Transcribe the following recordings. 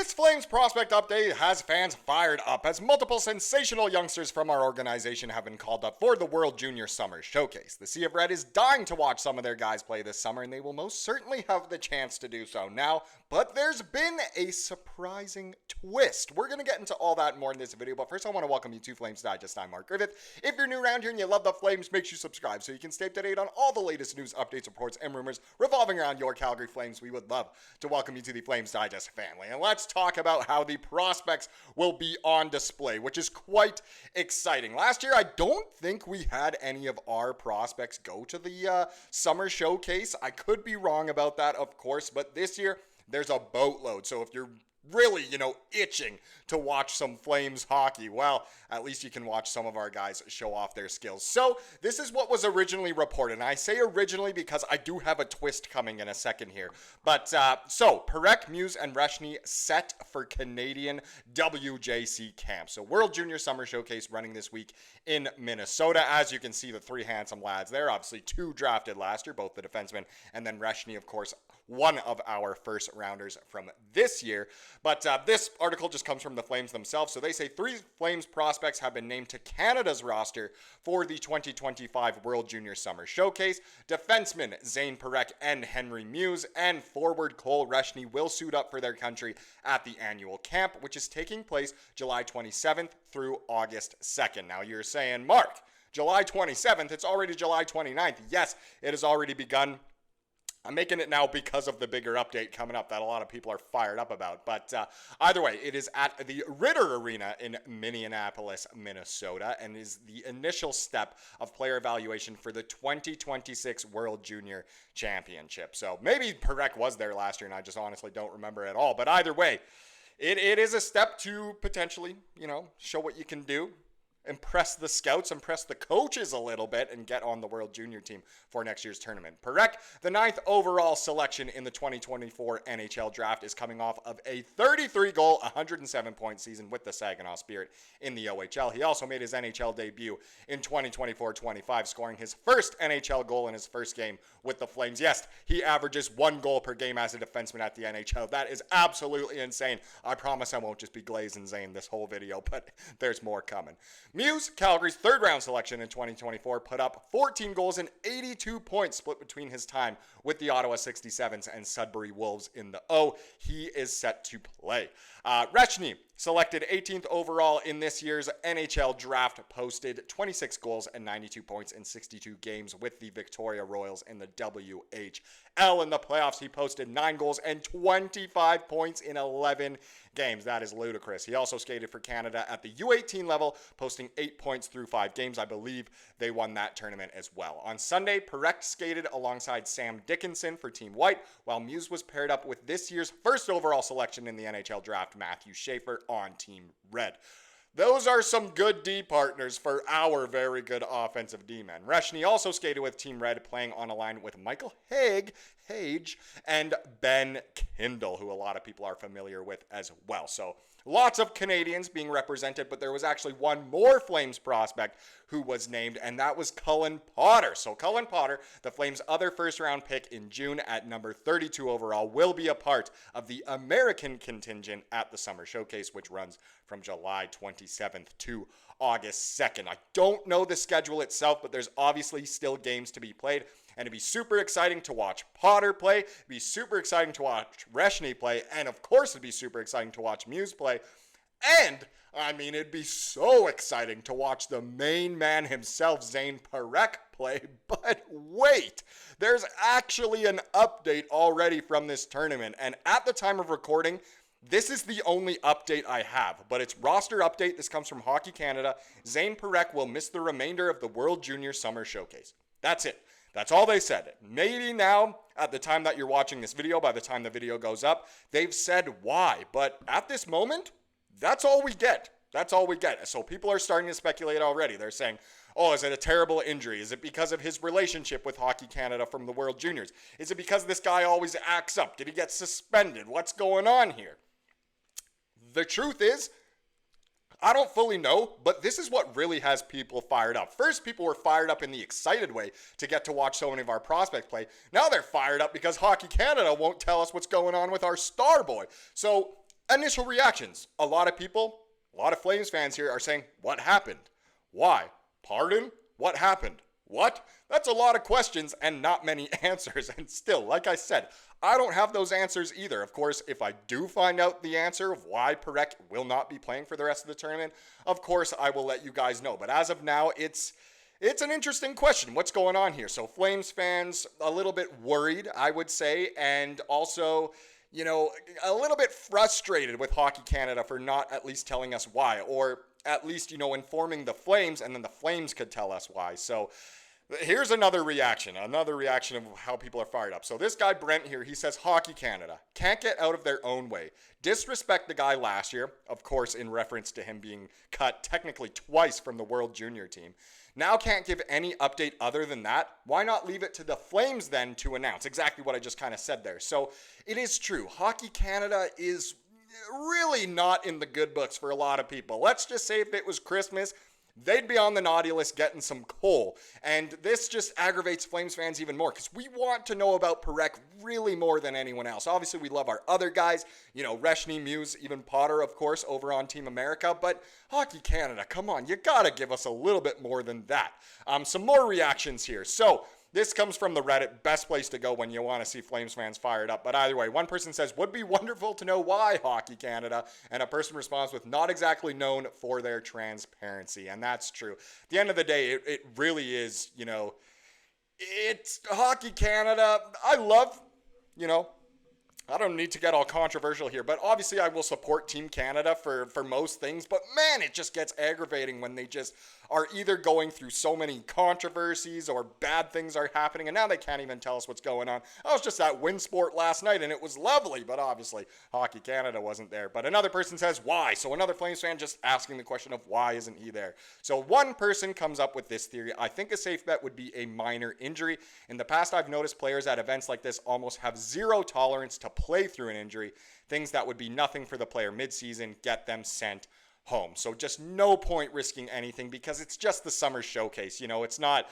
This Flames prospect update has fans fired up as multiple sensational youngsters from our organization have been called up for the World Junior Summer Showcase. The Sea of Red is dying to watch some of their guys play this summer, and they will most certainly have the chance to do so now. But there's been a surprising twist. We're going to get into all that and more in this video, but first I want to welcome you to Flames Digest. I'm Mark Griffith. If you're new around here and you love the Flames, make sure you subscribe so you can stay up to date on all the latest news, updates, reports, and rumors revolving around your Calgary Flames. We would love to welcome you to the Flames Digest family. And let's talk about how the prospects will be on display, which is quite exciting. Last year, I don't think we had any of our prospects go to the summer showcase. I could be wrong about that, of course, but this year, there's a boatload. So if you're really, itching to watch some Flames hockey, well, at least you can watch some of our guys show off their skills. So this is what was originally reported. And I say originally because I do have a twist coming in a second here. But so Parekh, Muse, and Reshny set for Canadian WJC camp. So World Junior Summer Showcase running this week in Minnesota. As you can see, the three handsome lads there, obviously two drafted last year, both the defensemen, and then Reshny, of course, one of our first rounders from this year. But this article just comes from the Flames themselves. So they say 3 Flames prospects have been named to Canada's roster for the 2025 World Junior Summer Showcase. Defensemen Zane Parekh and Henry Muse and forward Cole Reshny will suit up for their country at the annual camp, which is taking place July 27th through August 2nd. Now you're saying, Mark, July 27th, it's already July 29th. Yes, it has already begun. I'm making it now because of the bigger update coming up that a lot of people are fired up about. But either way, it is at the Ritter Arena in Minneapolis, Minnesota, and is the initial step of player evaluation for the 2026 World Junior Championship. So maybe Parekh was there last year, and I just honestly don't remember at all. But either way, it is a step to potentially, show what you can do. Impress the scouts, impress the coaches a little bit, and get on the World Junior team for next year's tournament. Parekh, the 9th overall selection in the 2024 NHL draft, is coming off of a 33-goal, 107-point season with the Saginaw Spirit in the OHL. He also made his NHL debut in 2024-25, scoring his first NHL goal in his first game with the Flames. Yes, he averages 1 goal per game as a defenseman at the NHL. That is absolutely insane. I promise I won't just be glazing Zane this whole video, but there's more coming. Muse, Calgary's 3rd-round selection in 2024, put up 14 goals and 82 points split between his time with the Ottawa 67s and Sudbury Wolves in the O. He is set to play. Reshny, selected 18th overall in this year's NHL draft, posted 26 goals and 92 points in 62 games with the Victoria Royals in the WHL. In the playoffs, he posted 9 goals and 25 points in 11 games. That is ludicrous. He also skated for Canada at the U18 level, posting 8 points through 5 games. I believe they won that tournament as well. On Sunday, Parekh skated alongside Sam Dickinson for Team White, while Muse was paired up with this year's first overall selection in the NHL draft, Matthew Schaefer, on Team Red. Those are some good D partners for our very good offensive D-men. Reshny also skated with Team Red, playing on a line with Michael Hage, and Ben Kindle, who a lot of people are familiar with as well. So lots of Canadians being represented, but there was actually one more Flames prospect who was named, and that was Cullen Potter. So Cullen Potter, the Flames' other first-round pick in June at number 32 overall, will be a part of the American contingent at the Summer Showcase, which runs from July 27th to August 2nd. I don't know the schedule itself, but there's obviously still games to be played. And it'd be super exciting to watch Potter play. It'd be super exciting to watch Reshny play. And of course, it'd be super exciting to watch Muse play. And, it'd be so exciting to watch the main man himself, Zane Parekh, play. But wait, there's actually an update already from this tournament. And at the time of recording, this is the only update I have, but it's roster update. This comes from Hockey Canada. Zane Parekh will miss the remainder of the World Junior Summer Showcase. That's it. That's all they said. Maybe now, at the time that you're watching this video, by the time the video goes up, they've said why. But at this moment, that's all we get. That's all we get. So people are starting to speculate already. They're saying, oh, is it a terrible injury? Is it because of his relationship with Hockey Canada from the World Juniors? Is it because this guy always acts up? Did he get suspended? What's going on here? The truth is, I don't fully know, but this is what really has people fired up. First, people were fired up in the excited way to get to watch so many of our prospects play. Now they're fired up because Hockey Canada won't tell us what's going on with our star boy. So Initial reactions. A lot of people, a lot of Flames fans here are saying, what happened? Why? Pardon? What happened? What? That's a lot of questions and not many answers. And still, like I said, I don't have those answers either. Of course, if I do find out the answer of why Parekh will not be playing for the rest of the tournament, of course I will let you guys know. But as of now, it's an interesting question. What's going on here? So Flames fans a little bit worried, I would say, and also, you know, a little bit frustrated with Hockey Canada for not at least telling us why, or at least, you know, informing the Flames, and then the Flames could tell us why. So here's another reaction of how people are fired up. So this guy Brent here, he says Hockey Canada can't get out of their own way. Disrespect the guy last year, of course in reference to him being cut technically twice from the World Junior team. Now can't give any update other than that. Why not leave it to the Flames then to announce? Exactly what I just kind of said there. So it is true. Hockey Canada is really not in the good books for a lot of people. Let's just say if it was Christmas, they'd be on the naughty list getting some coal. And this just aggravates Flames fans even more because we want to know about Parekh really more than anyone else. Obviously, we love our other guys, you know, Reshny, Muse, even Potter, of course, over on Team America. But Hockey Canada, come on, you got to give us a little bit more than that. Some more reactions here. So this comes from the Reddit, best place to go when you want to see Flames fans fired up. But either way, one person says, would be wonderful to know why Hockey Canada. And a person responds with, not exactly known for their transparency. And that's true. At the end of the day, it really is, you know, it's Hockey Canada. I love, you know, I don't need to get all controversial here, but obviously I will support Team Canada for most things. But man, it just gets aggravating when they just are either going through so many controversies or bad things are happening, and now they can't even tell us what's going on. I was just at Winsport last night, and it was lovely, but obviously Hockey Canada wasn't there. But another person says, why? So another Flames fan just asking the question of why isn't he there? So one person comes up with this theory. I think a safe bet would be a minor injury. In the past, I've noticed players at events like this almost have zero tolerance to play through an injury. Things that would be nothing for the player mid-season, get them sent home. So just no point risking anything because it's just the summer showcase. You know, it's not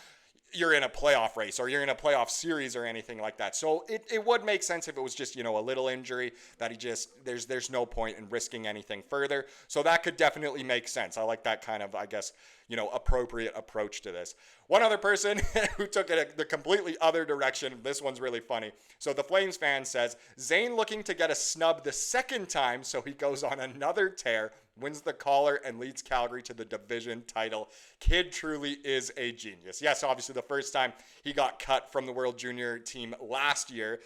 you're in a playoff race or you're in a playoff series or anything like that. So it would make sense if it was just, you know, a little injury that he just, there's no point in risking anything further. So that could definitely make sense. I like that kind of, I guess, you know, appropriate approach to this. One other person who took it the completely other direction. This one's really funny. So the Flames fan says, Zane looking to get a snub the second time, so he goes on another tear, wins the collar, and leads Calgary to the division title. Kid truly is a genius. Yes, obviously the first time he got cut from the World Junior team last year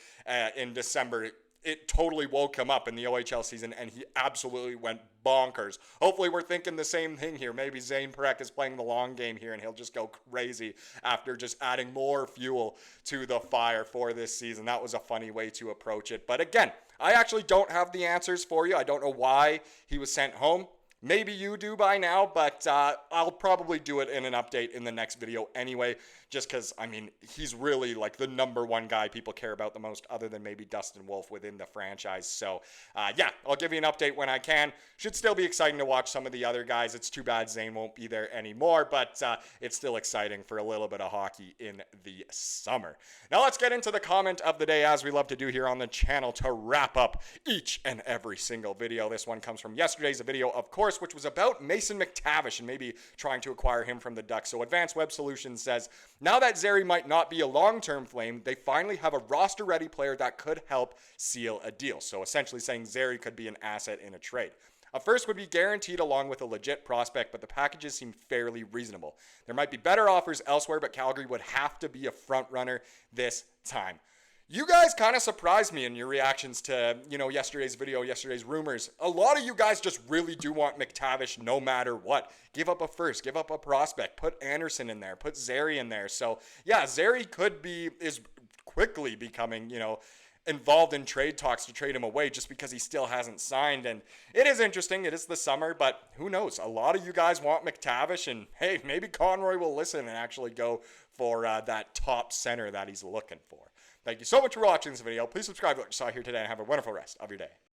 in December, it totally woke him up in the OHL season, and he absolutely went bonkers. Hopefully we're thinking the same thing here. Maybe Zane Parekh is playing the long game here, and he'll just go crazy after just adding more fuel to the fire for this season. That was a funny way to approach it. But again, I actually don't have the answers for you. I don't know why he was sent home. Maybe you do by now, but I'll probably do it in an update in the next video anyway, just because, I mean, he's really like the number one guy people care about the most other than maybe Dustin Wolf within the franchise. So, yeah, I'll give you an update when I can. Should still be exciting to watch some of the other guys. It's too bad Zane won't be there anymore, but it's still exciting for a little bit of hockey in the summer. Now let's get into the comment of the day, as we love to do here on the channel, to wrap up each and every single video. This one comes from yesterday's video, of course, which was about Mason McTavish and maybe trying to acquire him from the Ducks. So Advanced Web Solutions says, now that Zary might not be a long-term Flame, they finally have a roster-ready player that could help seal a deal. So essentially saying Zary could be an asset in a trade. A first would be guaranteed along with a legit prospect, but the packages seem fairly reasonable. There might be better offers elsewhere, but Calgary would have to be a front runner this time. You guys kind of surprised me in your reactions to, you know, yesterday's video, yesterday's rumors. A lot of you guys just really do want McTavish no matter what. Give up a first, give up a prospect, put Andersson in there, put Zary in there. So, yeah, Zary is quickly becoming, you know, involved in trade talks to trade him away just because he still hasn't signed. And it is interesting. It is the summer, but who knows? A lot of you guys want McTavish, and hey, maybe Conroy will listen and actually go for that top center that he's looking for. Thank you so much for watching this video. Please subscribe to what you saw here today and have a wonderful rest of your day.